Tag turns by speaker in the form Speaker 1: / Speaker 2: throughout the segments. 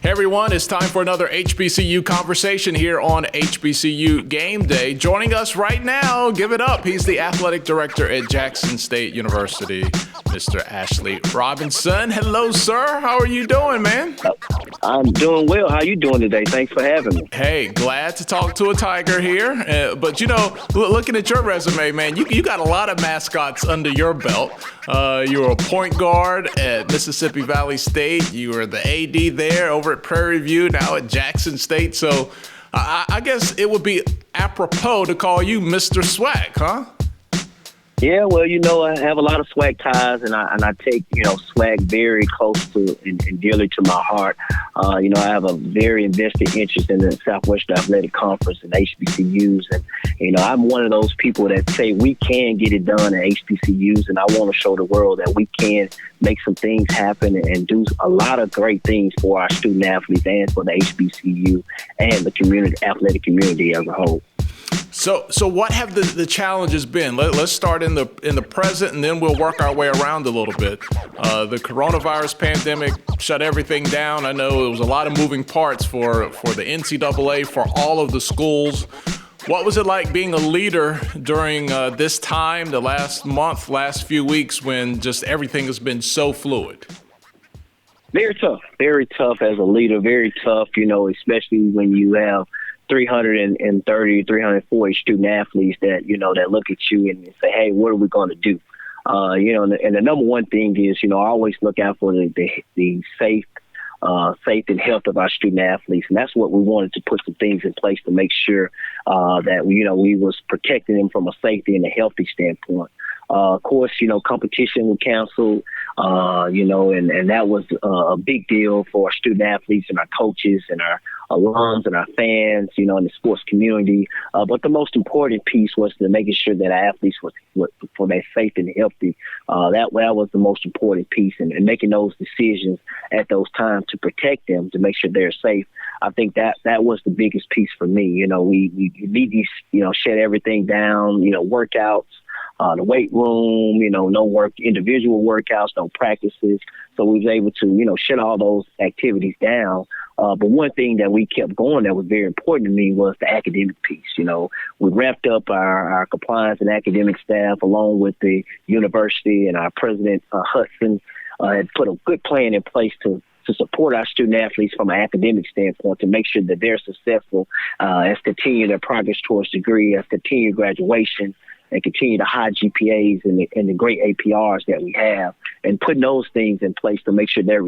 Speaker 1: Hey everyone, it's time for another HBCU conversation here on HBCU Game Day. Joining us right now, give it up. He's the athletic director at Jackson State University, Mr. Ashley Robinson. Hello, sir. How are you doing, man?
Speaker 2: I'm doing well. How you doing today? Thanks for having me.
Speaker 1: Hey, glad to talk to a Tiger here. But, you know, looking at your resume, man, you got a lot of mascots under your belt. You were a point guard at Mississippi Valley State. You were the AD there over at Prairie View, now at Jackson State. So I guess it would be apropos to call you Mr. SWAC, huh?
Speaker 2: Yeah, well, you know, I have a lot of SWAC ties, and I take, you know, SWAC very close to and dearly to my heart. You know, I have a very invested interest in the Southwestern Athletic Conference and HBCUs, and, you know, I'm one of those people that say we can get it done at HBCUs, and I want to show the world that we can make some things happen and do a lot of great things for our student athletes and for the HBCU and the community, athletic community as a whole.
Speaker 1: So what have the challenges been? Let's start in the present, and then we'll work our way around a little bit. The coronavirus pandemic shut everything down. I know it was a lot of moving parts for the NCAA, for all of the schools. What was it like being a leader during this time, the last month, last few weeks, when just everything has been so fluid?
Speaker 2: Very tough as a leader, very tough, you know, especially when you have 330, 340 student athletes that, you know, that look at you and say, hey, what are we going to do? You know, and the number one thing is, you know, I always look out for the safe and health of our student athletes. And that's what we wanted to put some things in place to make sure that, you know, we was protecting them from a safety and a healthy standpoint. Of course, you know, competition was canceled, you know, and that was a big deal for our student athletes and our coaches and our alums and our fans, you know, in the sports community. But the most important piece was to making sure that our athletes were for their safe and healthy. That was the most important piece, and making those decisions at those times to protect them, to make sure they're safe. I think that was the biggest piece for me. You know, we need these, you know, shut everything down, you know, workouts. The weight room, you know, no individual workouts, no practices. So we was able to, you know, shut all those activities down. But one thing that we kept going that was very important to me was the academic piece. You know, we ramped up our compliance and academic staff along with the university, and our president, Hudson, had put a good plan in place to support our student athletes from an academic standpoint, to make sure that they're successful as continue their progress towards degree, as continue graduation, and continue the high GPAs and the great APRs that we have, and putting those things in place to make sure they're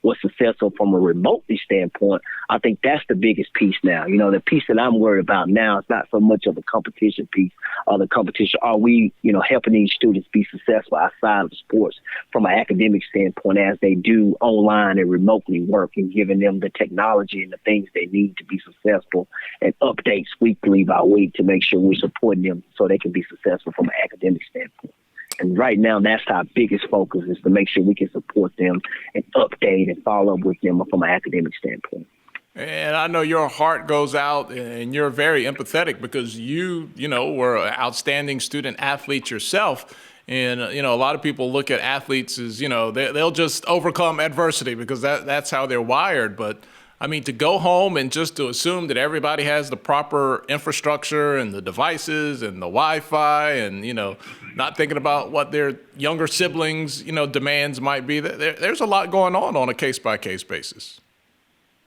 Speaker 2: was successful from a remotely standpoint. I think that's the biggest piece now. You know, the piece that I'm worried about now is not so much of a competition piece or the competition. Are we, you know, helping these students be successful outside of sports from an academic standpoint as they do online and remotely work, and giving them the technology and the things they need to be successful, and updates weekly by week to make sure we're supporting them so they can be successful from an academic standpoint. And right now, that's our biggest focus, is to make sure we can support them and update and follow up with them from an academic standpoint.
Speaker 1: And I know your heart goes out, and you're very empathetic because you know, were an outstanding student athlete yourself. And, you know, a lot of people look at athletes as, you know, they'll just overcome adversity because that's how they're wired. But I mean, to go home and just to assume that everybody has the proper infrastructure and the devices and the Wi-Fi, and, you know, not thinking about what their younger siblings, you know, demands might be. There's a lot going on a case-by-case basis.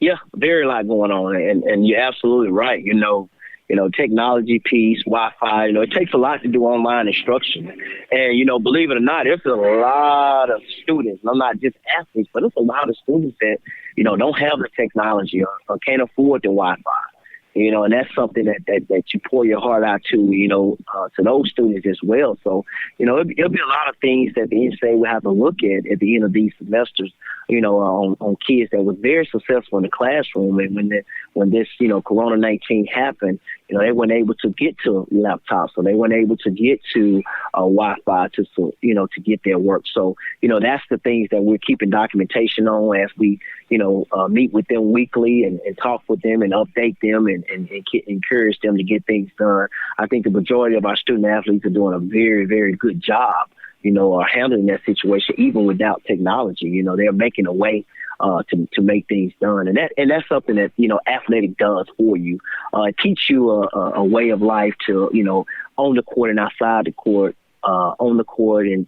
Speaker 2: Yeah, very lot going on, and you're absolutely right. You know, technology piece, Wi-Fi, you know, it takes a lot to do online instruction. And, you know, believe it or not, there's a lot of students, and I'm not just athletes, but there's a lot of students that, you know, don't have the technology or can't afford the Wi-Fi. You know, and that's something that you pour your heart out to, you know, to those students as well. So, you know, it'll be a lot of things that the NCAA will have to look at the end of these semesters, you know, on kids that were very successful in the classroom. And when this, you know, Corona-19 happened, you know, they weren't able to get to laptops, so they weren't able to get to Wi-Fi to get their work. So, you know, that's the things that we're keeping documentation on as we, you know, meet with them weekly and talk with them and update them and encourage them to get things done. I think the majority of our student athletes are doing a very, very good job are handling that situation even without technology. They're making a way to make things done, and that's something that athletic does for you. It teaches you a way of life to on the court and outside the court, on the court and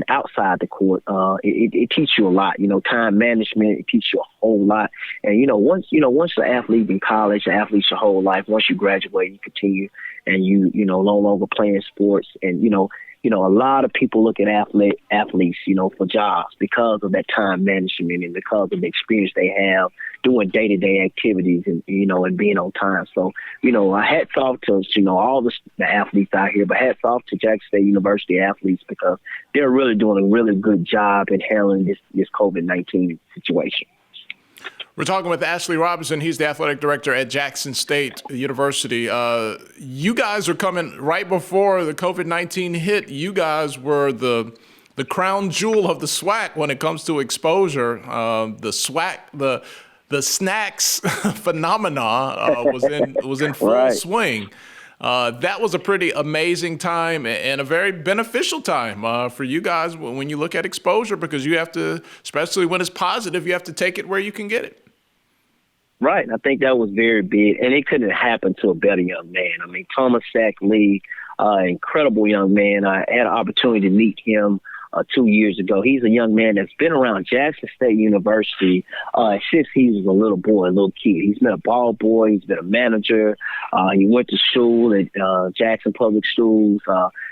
Speaker 2: outside the court. It teaches you a lot. Time management. It teaches you a whole lot. And once you're an athlete in college, an athlete your whole life. Once you graduate, you continue, and you no longer playing sports, and a lot of people look at athletes, for jobs because of that time management and because of the experience they have doing day-to-day activities and being on time. So, hats off to, all the athletes out here, but hats off to Jackson State University athletes because they're really doing a really good job in handling this COVID-19 situation.
Speaker 1: We're talking with Ashley Robinson. He's the athletic director at Jackson State University. You guys are coming right before the COVID-19 hit. You guys were the crown jewel of the SWAC when it comes to exposure. The SWAC, the snacks phenomena was in full
Speaker 2: right.
Speaker 1: swing. That was a pretty amazing time and a very beneficial time for you guys when you look at exposure, because you have to, especially when it's positive, you have to take it where you can get it.
Speaker 2: Right. I think that was very big, and it couldn't happen to a better young man. I mean, Thomas Sack Lee, incredible young man. I had an opportunity to meet him 2 years ago. He's a young man that's been around Jackson State University since he was a little boy, a little kid. He's been a ball boy. He's been a manager. He went to school at Jackson Public Schools.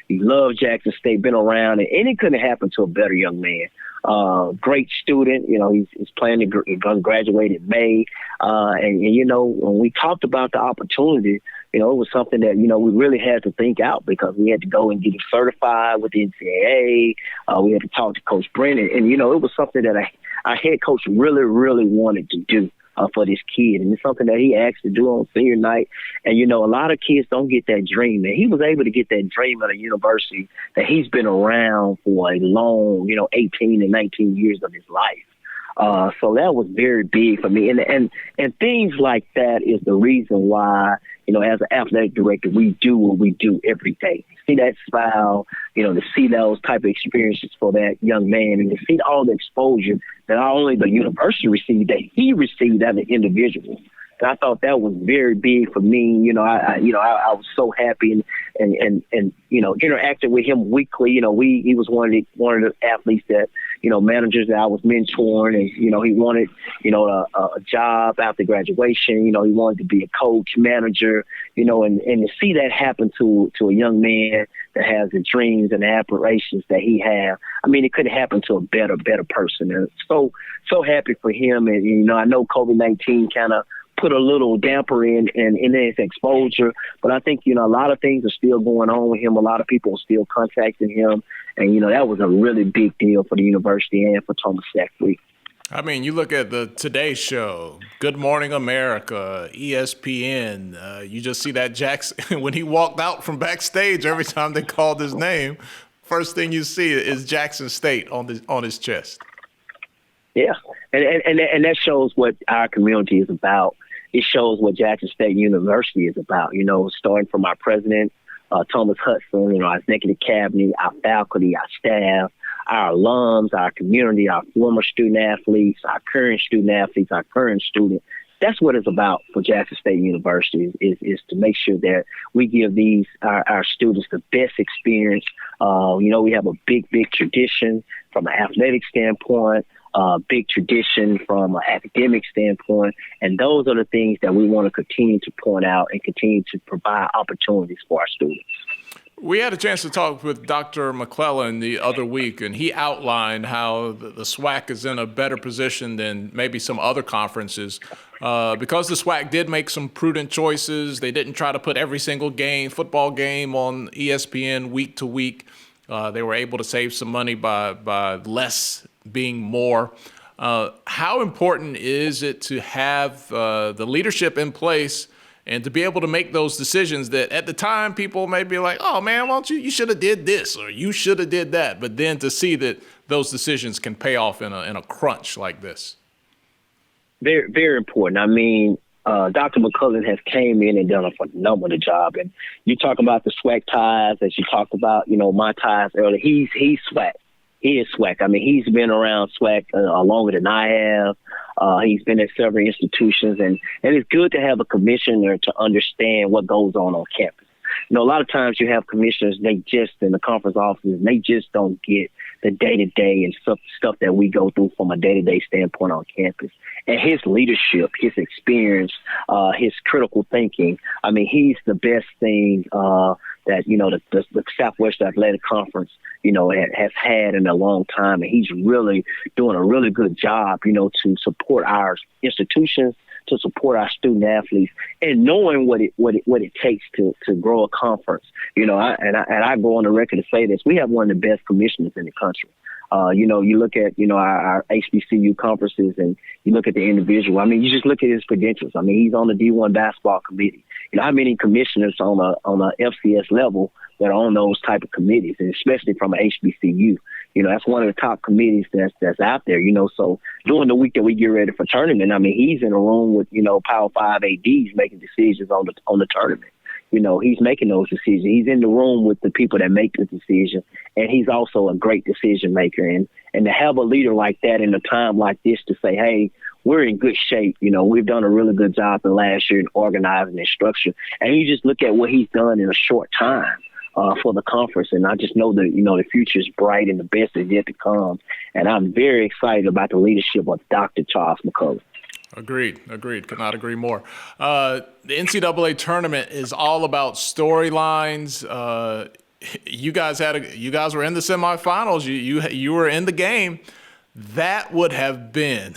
Speaker 2: He loved Jackson State, been around, and it couldn't happen to a better young man. Great student. He's planning to graduate in May. And when we talked about the opportunity, it was something that, we really had to think out because we had to go and get him certified with the NCAA. We had to talk to Coach Brennan. And, it was something that our head coach really, really wanted to do for this kid. And it's something that he asked to do on senior night. And, a lot of kids don't get that dream. And he was able to get that dream at a university that he's been around for a long, 18 and 19 years of his life. So that was very big for me. And things like that is the reason why, as an athletic director, we do what we do every day. See that smile, to see those type of experiences for that young man and to see all the exposure that not only the university received, that he received as an individual. And I thought that was very big for me. I was so happy and interacted with him weekly. He was one of the athletes that, managers that I was mentoring, and, he wanted, a job after graduation. He wanted to be a coach, manager, and to see that happen to a young man that has the dreams and the aspirations that he has. I mean, it could happen to a better person. And so happy for him. And, I know COVID-19 kind of put a little damper in his exposure, but I think, a lot of things are still going on with him. A lot of people are still contacting him. And, that was a really big deal for the university and for Thomas Sack Lee.
Speaker 1: I mean, you look at the Today Show, Good Morning America, ESPN. You just see that Jackson, when he walked out from backstage, every time they called his name, first thing you see is Jackson State on his chest. Yeah, and that shows what our community is about. It shows what Jackson State University is about, starting from our president, Thomas Hudson, our executive cabinet, our faculty, our staff, our alums, our community, our former student athletes, our current student athletes, our current students. That's what it's about for Jackson State University is to make sure that we give our students the best experience. We have a big tradition from an athletic standpoint, big tradition from an academic standpoint, and those are the things that we want to continue to point out and continue to provide opportunities for our students. We had a chance to talk with Dr. McClellan the other week, and he outlined how the SWAC is in a better position than maybe some other conferences because the SWAC did make some prudent choices. They didn't try to put every single football game on ESPN week to week. They were able to save some money by less being more. How important is it to have the leadership in place and to be able to make those decisions that at the time people may be like, oh man, why don't you should have did this or you should have did that. But then to see that those decisions can pay off in a crunch like this.
Speaker 2: Very, very important. I mean, Dr. McCullough has came in and done a phenomenal job. And you talk about the SWAC ties, as you talked about, my ties earlier. He's SWAC. He is SWAC. I mean, he's been around SWAC longer than I have. He's been at several institutions, and it's good to have a commissioner to understand what goes on campus. A lot of times you have commissioners, they just in the conference offices, they just don't get the day-to-day and stuff that we go through from a day-to-day standpoint on campus. And his leadership, his experience, his critical thinking, I mean, he's the best thing that, the Southwestern Athletic Conference, has had in a long time. And he's really doing a really good job, to support our institutions, to support our student athletes, and knowing what it takes to grow a conference. I go on the record to say this: we have one of the best commissioners in the country. You look at our HBCU conferences, and you look at the individual. I mean, you just look at his credentials. I mean, he's on the D1 basketball committee. How many commissioners on a FCS level that are on those type of committees, and especially from an HBCU. That's one of the top committees that's out there, So during the week that we get ready for tournament, I mean, he's in a room with, Power 5 ADs making decisions on the tournament. He's making those decisions. He's in the room with the people that make the decision, and he's also a great decision maker. And to have a leader like that in a time like this to say, hey, we're in good shape. We've done a really good job in last year in organizing and structure. And you just look at what he's done in a short time for the conference. And I just know that, the future is bright and the best is yet to come. And I'm very excited about the leadership of Dr. Charles McCullough.
Speaker 1: Agreed. Could not agree more. The NCAA tournament is all about storylines. You guys were in the semifinals. You were in the game. That would have been,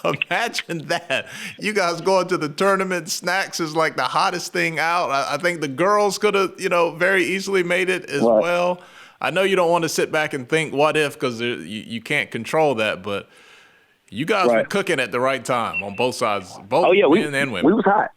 Speaker 1: imagine that. You guys going to the tournament, snacks is like the hottest thing out. I think the girls could have, very easily made it as well. I know you don't want to sit back and think what if, because you can't control that, but you guys were cooking at the right time on both sides, both men and women.
Speaker 2: We was hot,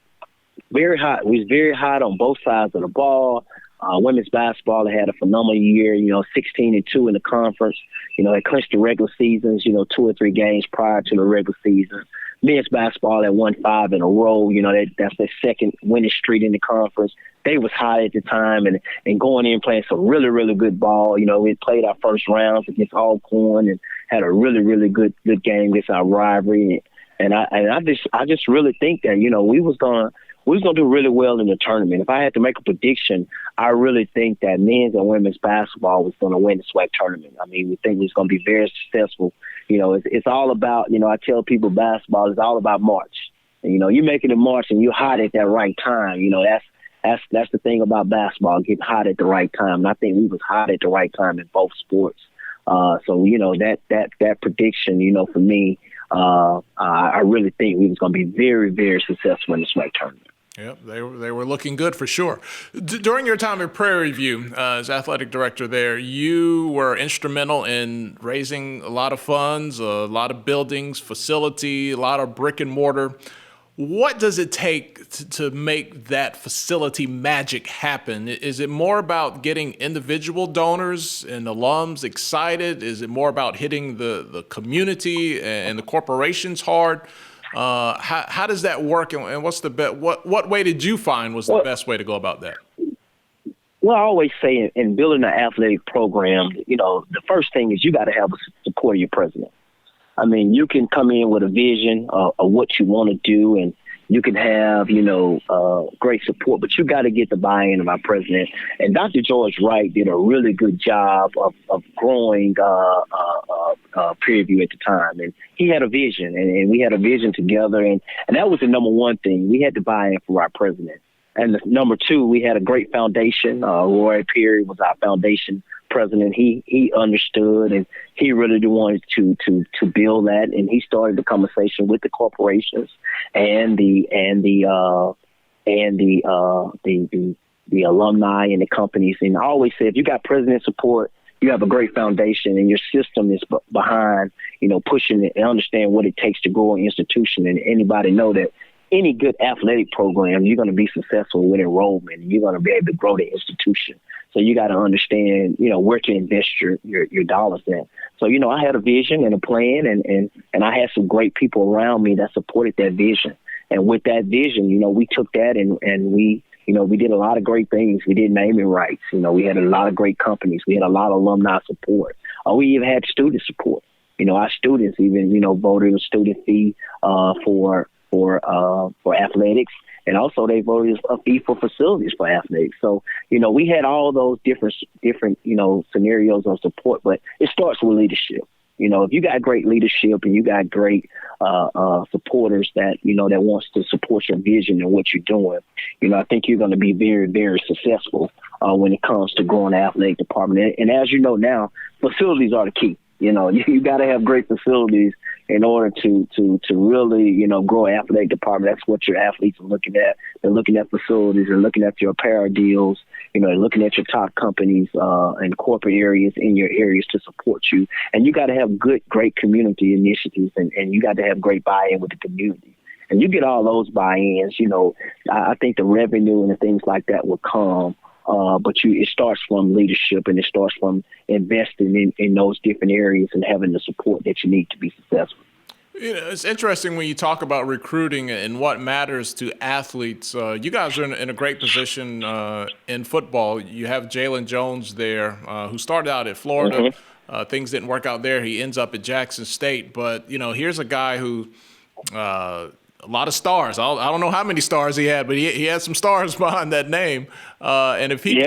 Speaker 2: very hot. We was very hot on both sides of the ball. Women's basketball had a phenomenal year, 16-2 in the conference. They clinched the regular seasons, 2 or 3 games prior to the regular season. Men's basketball had won 5 in a row. That's their second winning streak in the conference. They was hot at the time and going in playing some really, really good ball. We played our first rounds against Alcorn and had a really, really good game against our rivalry. And I just really think that, we was gonna do really well in the tournament. If I had to make a prediction, I really think that men's and women's basketball was going to win the SWAC tournament. I mean, we think it's going to be very successful. It's all about, I tell people basketball is all about March. And, you make it in March and you're hot at that right time. That's the thing about basketball, getting hot at the right time. And I think we was hot at the right time in both sports. So that prediction, for me, I really think we was going to be very, very successful in the SWAC tournament.
Speaker 1: Yep, they were looking good for sure. During your time at Prairie View as athletic director there, you were instrumental in raising a lot of funds, a lot of buildings, facility, a lot of brick and mortar. What does it take to make that facility magic happen? Is it more about getting individual donors and alums excited? Is it more about hitting the community and the corporations hard? How does that work, and what's the what way did you find was the best way to go about that?
Speaker 2: Well, I always say in building an athletic program, the first thing is you got to have the support of your president. I mean, you can come in with a vision of what you want to do, and you can have, great support, but you got to get the buy-in of our president. And Dr. George Wright did a really good job of growing Prairie View at the time. And he had a vision, and we had a vision together. And that was the number one thing. We had to buy in for our president. And number 2, we had a great foundation. Roy Perry was our foundation president. He understood, and he really wanted to build that. And he started the conversation with the corporations and the alumni and the companies. And I always say, if you got president support, you have a great foundation, and your system is behind, pushing it and understand what it takes to grow an institution. And anybody know that any good athletic program, you're going to be successful with enrollment. You're going to be able to grow the institution. So you got to understand, where to invest your dollars in. So, I had a vision and a plan, and I had some great people around me that supported that vision. And with that vision, we took that and we did a lot of great things. We did naming rights. We had a lot of great companies. We had a lot of alumni support. We even had student support. Our students even, voted a student fee for athletics. And also they voted a fee for facilities for athletics. So, we had all those different, scenarios of support, but it starts with leadership. If you got great leadership and you got great supporters that wants to support your vision and what you're doing, I think you're going to be very, very successful when it comes to growing the athletic department. And as you know now, facilities are the key. You got to have great facilities in order to really, grow an athletic department. That's what your athletes are looking at. They're looking at facilities. They're looking at your apparel deals. They're looking at your top companies and corporate areas in your areas to support you. And you got to have great community initiatives, and you got to have great buy-in with the community. And you get all those buy-ins, I think the revenue and the things like that will come. But it starts from leadership, and it starts from investing in those different areas and having the support that you need to be successful.
Speaker 1: It's interesting when you talk about recruiting and what matters to athletes. You guys are in a great position in football. You have Jalen Jones there, who started out at Florida. Mm-hmm. Things didn't work out there. He ends up at Jackson State. But, here's a guy who a lot of stars. I don't know how many stars he had, but he had some stars behind that name. And if he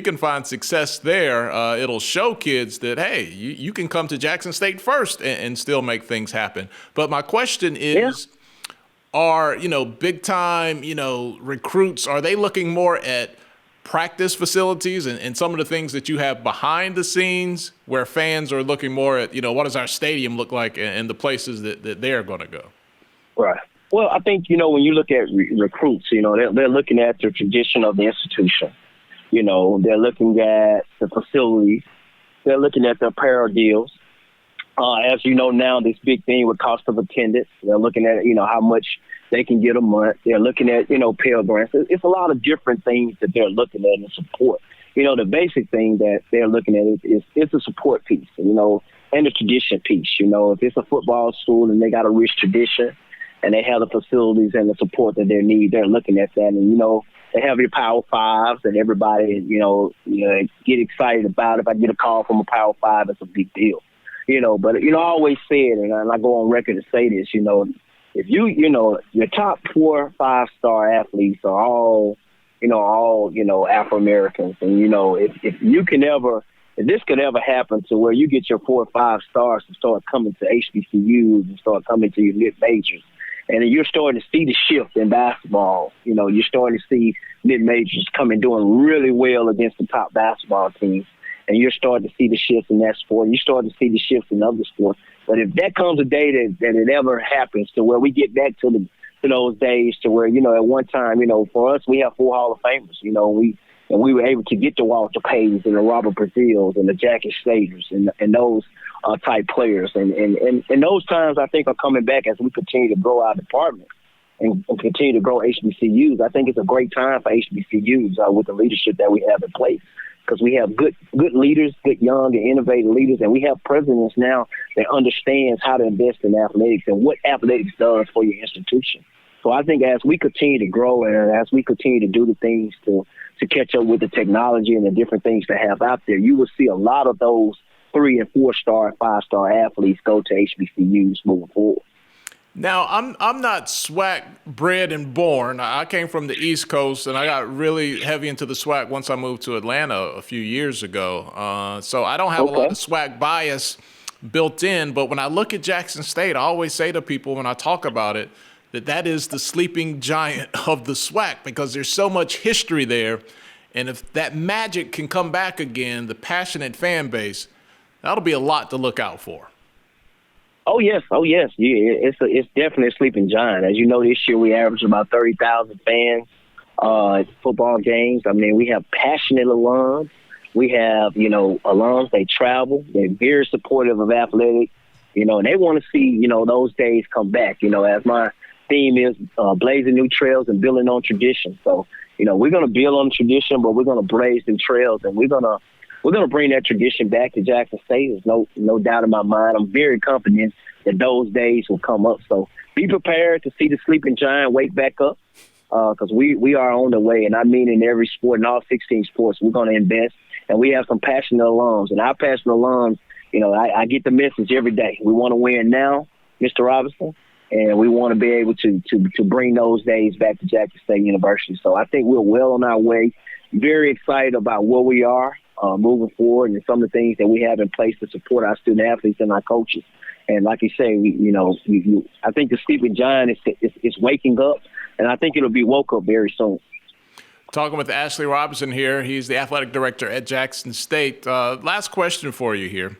Speaker 1: can find success there, it'll show kids that, hey, you can come to Jackson State first and still make things happen. But my question is, are big time recruits? Are they looking more at practice facilities and some of the things that you have behind the scenes, where fans are looking more at what does our stadium look like and the places that they're going to go?
Speaker 2: Right. Well, I think, when you look at recruits, they're looking at the tradition of the institution. They're looking at the facilities. They're looking at the apparel deals. As you know now, this big thing with cost of attendance. They're looking at, how much they can get a month. They're looking at, Pell Grants. It's a lot of different things that they're looking at and support. The basic thing that they're looking at is the support piece, and the tradition piece. If it's a football school and they got a rich tradition, and they have the facilities and the support that they need, they're looking at that. And, they have your Power Fives and everybody, get excited about it. If I get a call from a Power Five, it's a big deal. But, I always said, and I go on record to say this, if your top 4 or 5-star athletes are all Afro-Americans. And, if this could ever happen to where you get your 4 or 5 stars to start coming to HBCUs and start coming to your mid-majors, and you're starting to see the shift in basketball. You're starting to see mid-majors coming doing really well against the top basketball teams. And you're starting to see the shifts in that sport. You're starting to see the shifts in other sports. But if that comes a day that it ever happens to where we get back to those days to where, at one time, for us, we have 4 Hall of Famers. We were able to get the Walter Paytons and the Robert Brazils and the Jackie Slaters and those type players. And those times, I think, are coming back as we continue to grow our department and continue to grow HBCUs. I think it's a great time for HBCUs with the leadership that we have in place, because we have good leaders, good young and innovative leaders, and we have presidents now that understands how to invest in athletics and what athletics does for your institution. So I think as we continue to grow and as we continue to do the things to catch up with the technology and the different things to have out there, you will see a lot of those 3- and 4-star, 5-star athletes go to HBCUs moving forward.
Speaker 1: Now, I'm not SWAC bred and born. I came from the East Coast, and I got really heavy into the SWAC once I moved to Atlanta a few years ago. So I don't have a lot of SWAC bias built in. But when I look at Jackson State, I always say to people when I talk about it that is the sleeping giant of the SWAC, because there's so much history there. And if that magic can come back again, the passionate fan base, that'll be a lot to look out for.
Speaker 2: Oh, yes. Yeah, it's definitely a sleeping giant. As you know, this year we averaged about 30,000 fans at football games. I mean, we have passionate alums. We have, alums, they travel. They're very supportive of athletics, and they want to see, those days come back, as my theme is blazing new trails and building on tradition. So, we're going to build on tradition, but we're going to blaze new trails, and we're going to bring that tradition back to Jackson State. There's no doubt in my mind. I'm very confident that those days will come up. So be prepared to see the sleeping giant wake back up, because we are on the way. And I mean, in every sport, in all 16 sports, we're going to invest. And we have some passionate alums. And our passionate alums, I get the message every day. We want to win now, Mr. Robinson, and we want to be able to bring those days back to Jackson State University. So I think we're well on our way. Very excited about where we are moving forward and some of the things that we have in place to support our student athletes and our coaches. And like you say, I think the sleeping giant is waking up, and I think it'll be woke up very soon.
Speaker 1: Talking with Ashley Robinson here. He's the athletic director at Jackson State. Last question for you here.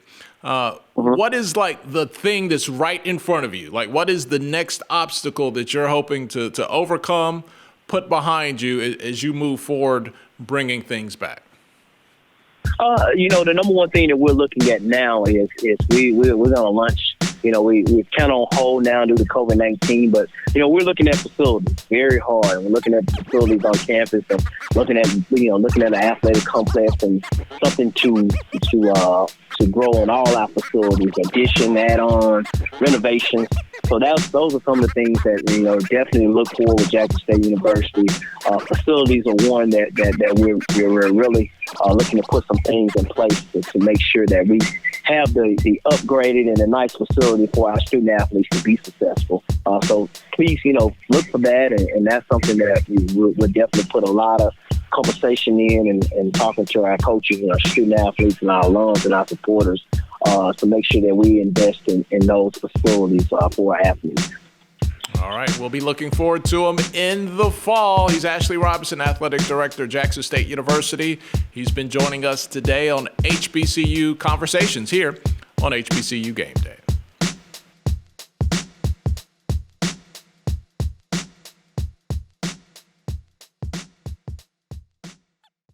Speaker 1: What is like the thing that's right in front of you? Like, what is the next obstacle that you're hoping to overcome, put behind you as you move forward, bringing things back?
Speaker 2: The number one thing that we're looking at now is we're going to launch. We're kind of on hold now due to COVID-19, but, we're looking at facilities very hard. We're looking at facilities on campus and looking at an athletic complex and something to grow in all our facilities, addition, add-ons, renovations. So those are some of the things that, definitely look forward with Jackson State University. Facilities are one that we're really looking to put some things in place to make sure that we have the upgraded and a nice facility for our student athletes to be successful. So please, look for that, and that's something that we'll definitely put a lot of conversation in and talking to our coaches and our student athletes and our alums and our supporters to make sure that we invest in those facilities for our athletes.
Speaker 1: All right, we'll be looking forward to him in the fall. He's Ashley Robinson, Athletic Director, Jackson State University. He's been joining us today on HBCU Conversations here on HBCU Game Day.